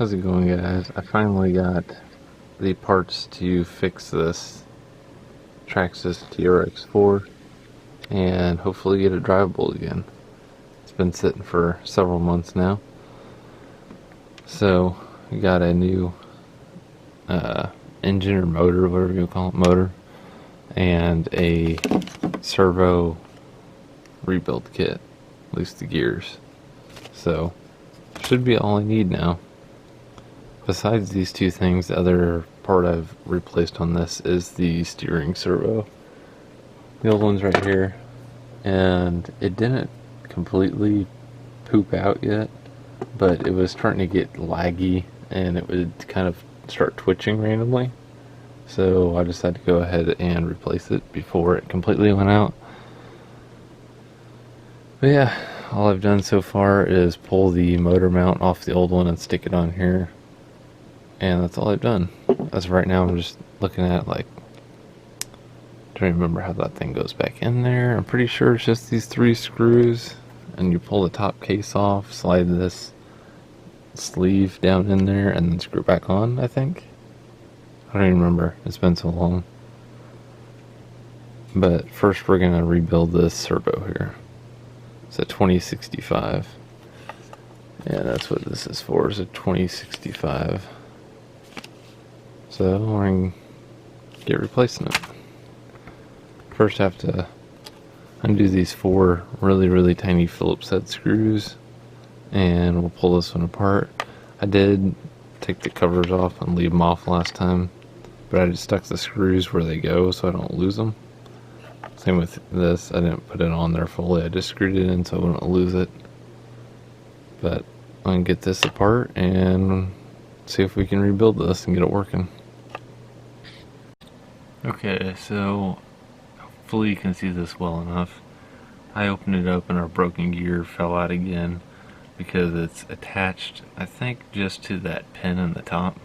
How's it going, guys? I finally got the parts to fix this Traxxas TRX4 and hopefully get it drivable again. It's been sitting for several months now. So, we got a new engine or motor, whatever you call it, motor, and a servo rebuild kit, at least the gears. So, should be all I need now. Besides these two things, the other part I've replaced on this is the steering servo. The old one's right here, and it didn't completely poop out yet, but it was starting to get laggy and it would kind of start twitching randomly. So I decided to go ahead and replace it before it completely went out. But yeah, all I've done so far is pull the motor mount off the old one and stick it on here. And that's all I've done. As of right now, I'm just looking at, like, trying to remember how that thing goes back in there. I'm pretty sure it's just these 3 screws, and you pull the top case off, slide this sleeve down in there, and then screw it back on, I think. I don't even remember. It's been so long. But first we're going to rebuild this servo here. It's a 2065. Yeah, that's what this is for, is a 2065. So we're going to get replacing it. First I have to undo these 4 really tiny Phillips head screws, and we'll pull this one apart. I did take the covers off and leave them off last time, but I just stuck the screws where they go so I don't lose them. Same with this, I didn't put it on there fully, I just screwed it in so I wouldn't lose it. But I'm going to get this apart and see if we can rebuild this and get it working. Okay, so hopefully you can see this well enough. I opened it up and our broken gear fell out again because it's attached, I think, just to that pin in the top.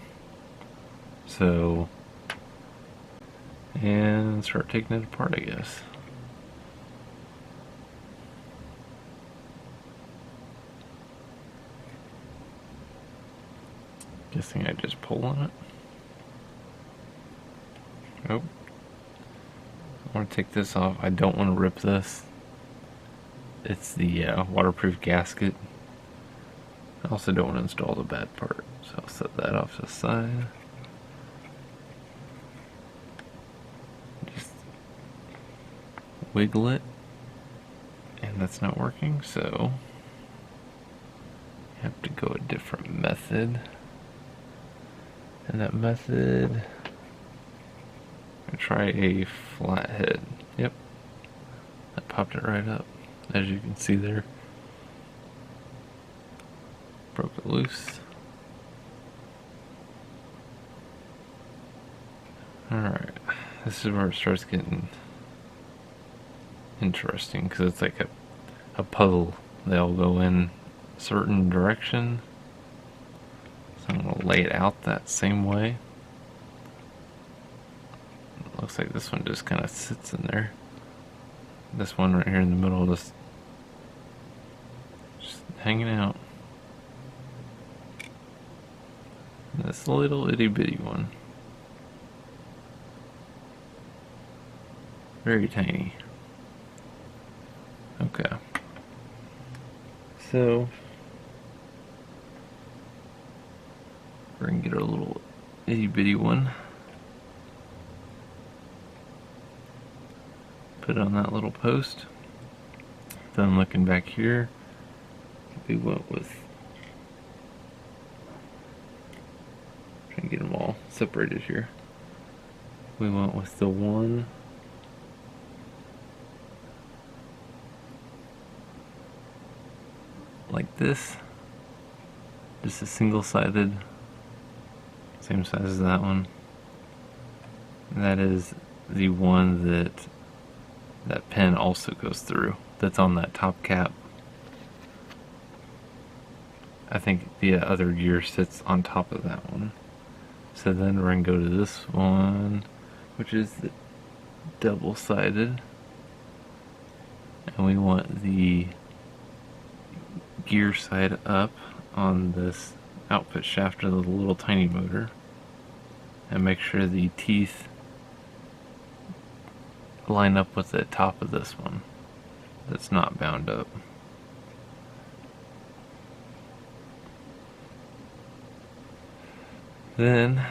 So, and start taking it apart, I guess. Guessing I just pull on it. Oh. I want to take this off. I don't want to rip this. It's the waterproof gasket. I also don't want to install the bad part, so I'll set that off to the side. Just wiggle it, and that's not working, so you have to go a different method. And that method, try a flathead. Yep, that popped it right up, as you can see there. Broke it loose. Alright, this is where it starts getting interesting, because it's like a puzzle. They all go in a certain direction. So I'm going to lay it out that same way. Looks like this one just kind of sits in there. This one right here in the middle just hanging out. And this little itty bitty one. Very tiny. Okay. So we're gonna get our little itty bitty one. Put it on that little post. Then looking back here, we went with, trying to get them all separated here. We went with the one like this, just a single-sided, same size as that one. And that is the one that pin also goes through, that's on that top cap. I think the other gear sits on top of that one. So then we're going to go to this one, which is the double-sided, and we want the gear side up on this output shaft of the little tiny motor and make sure the teeth line up with the top of this one that's not bound up. Then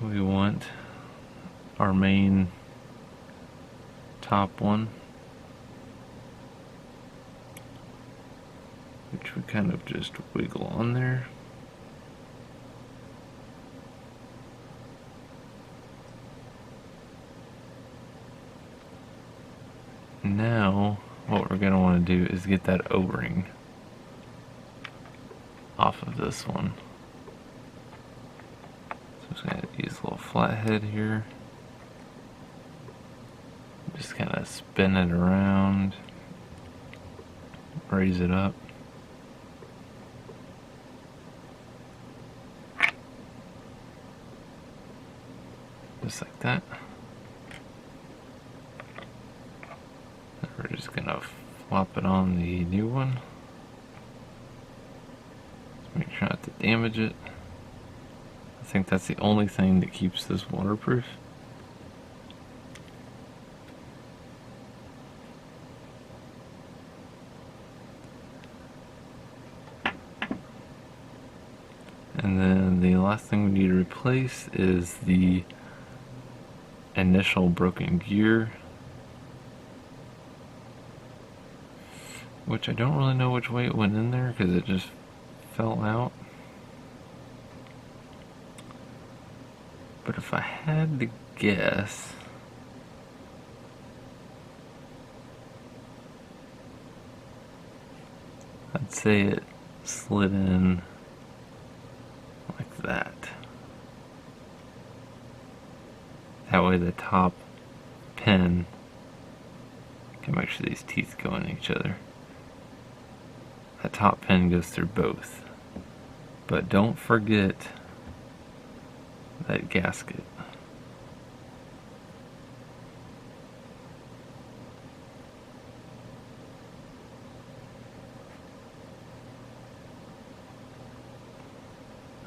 we want our main top one, which we kind of just wiggle on there. Now what we're going to want to do is get that O-ring off of this one. So I'm just going to use a little flathead here. Just kind of spin it around, raise it up. Just like that. And we're just going to flop it on the new one. Just make sure not to damage it. I think that's the only thing that keeps this waterproof. And then the last thing we need to replace is the initial broken gear, which I don't really know which way it went in there because it just fell out. But if I had to guess, I'd say it slid in like that. That way the top pin can make sure these teeth go in each other. That top pin goes through both. But don't forget that gasket.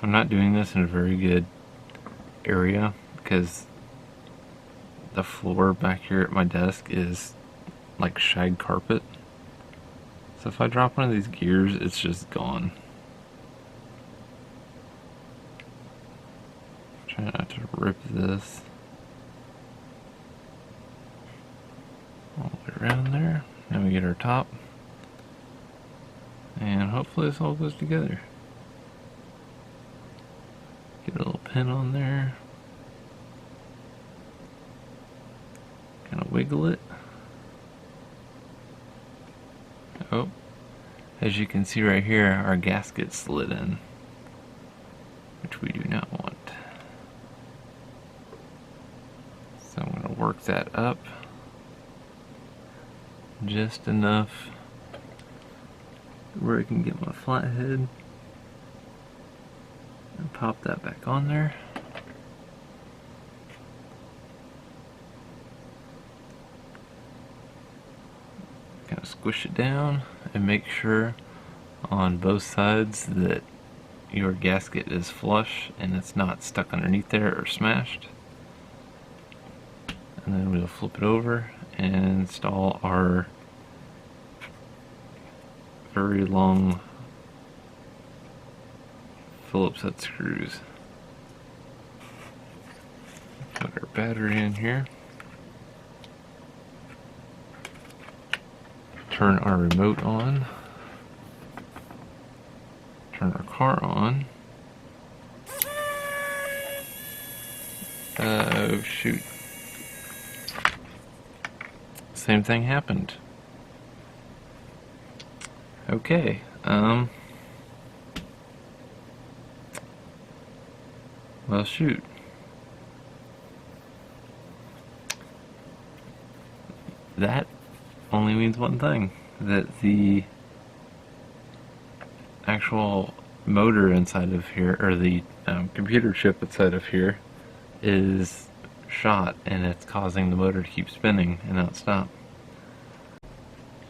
I'm not doing this in a very good area because the floor back here at my desk is like shag carpet. So if I drop one of these gears, it's just gone. Try not to rip this all the way around there. Then we get our top. And hopefully this all goes together. Get a little pin on there. Kind of wiggle it. Oh, as you can see right here, our gasket slid in, which we do not want. So I'm going to work that up just enough where I can get my flathead and pop that back on there. Kind of squish it down and make sure on both sides that your gasket is flush and it's not stuck underneath there or smashed. And then we'll flip it over and install our very long Phillips head screws. Put our battery in here. Turn our remote on. Turn our car on. Oh shoot. Same thing happened. Okay, well shoot. That only means one thing, that the actual motor inside of here, or the computer chip inside of here, is shot and it's causing the motor to keep spinning and not stop.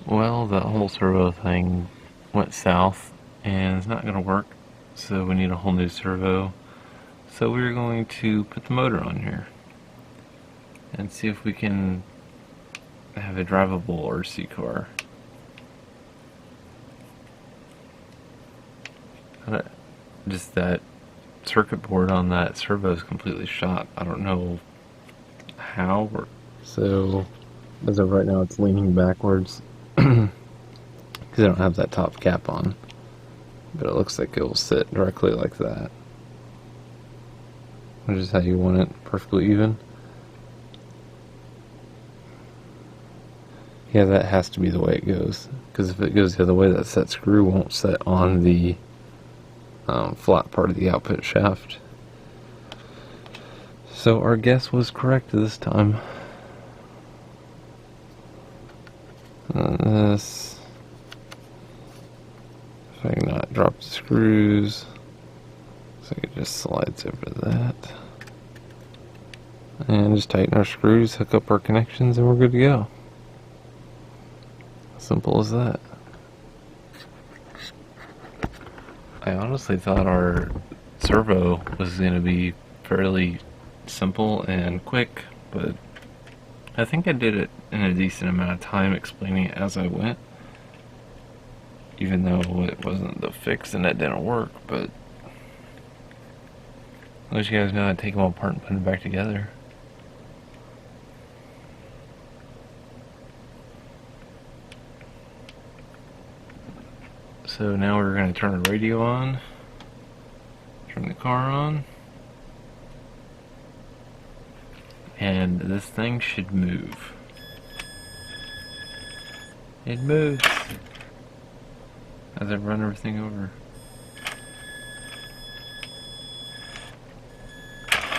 Well, the whole servo thing went south and it's not going to work so we need a whole new servo. So we're going to put the motor on here and see if we can have a drivable RC car. Just that circuit board on that servo is completely shot. I don't know how. So as of right now, it's leaning backwards because I don't have that top cap on, but it looks like it will sit directly like that, which is how you want it, perfectly even. Yeah, that has to be the way it goes, because if it goes the other way, that screw won't set on the flat part of the output shaft. So our guess was correct this time. This, if I can not drop the screws, so it just slides over that. And just tighten our screws, hook up our connections, and we're good to go. Simple as that. I honestly thought our servo was going to be fairly simple and quick, but I think I did it in a decent amount of time explaining it as I went, even though it wasn't the fix and it didn't work. But at least you guys know how to take them all apart and put them back together. So now we're going to turn the radio on, turn the car on, and this thing should move. It moves as I run everything over.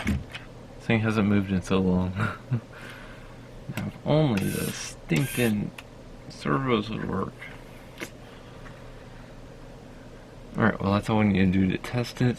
This thing hasn't moved in so long. Now, if only the stinking servos would work. Alright, well that's all we need to do to test it.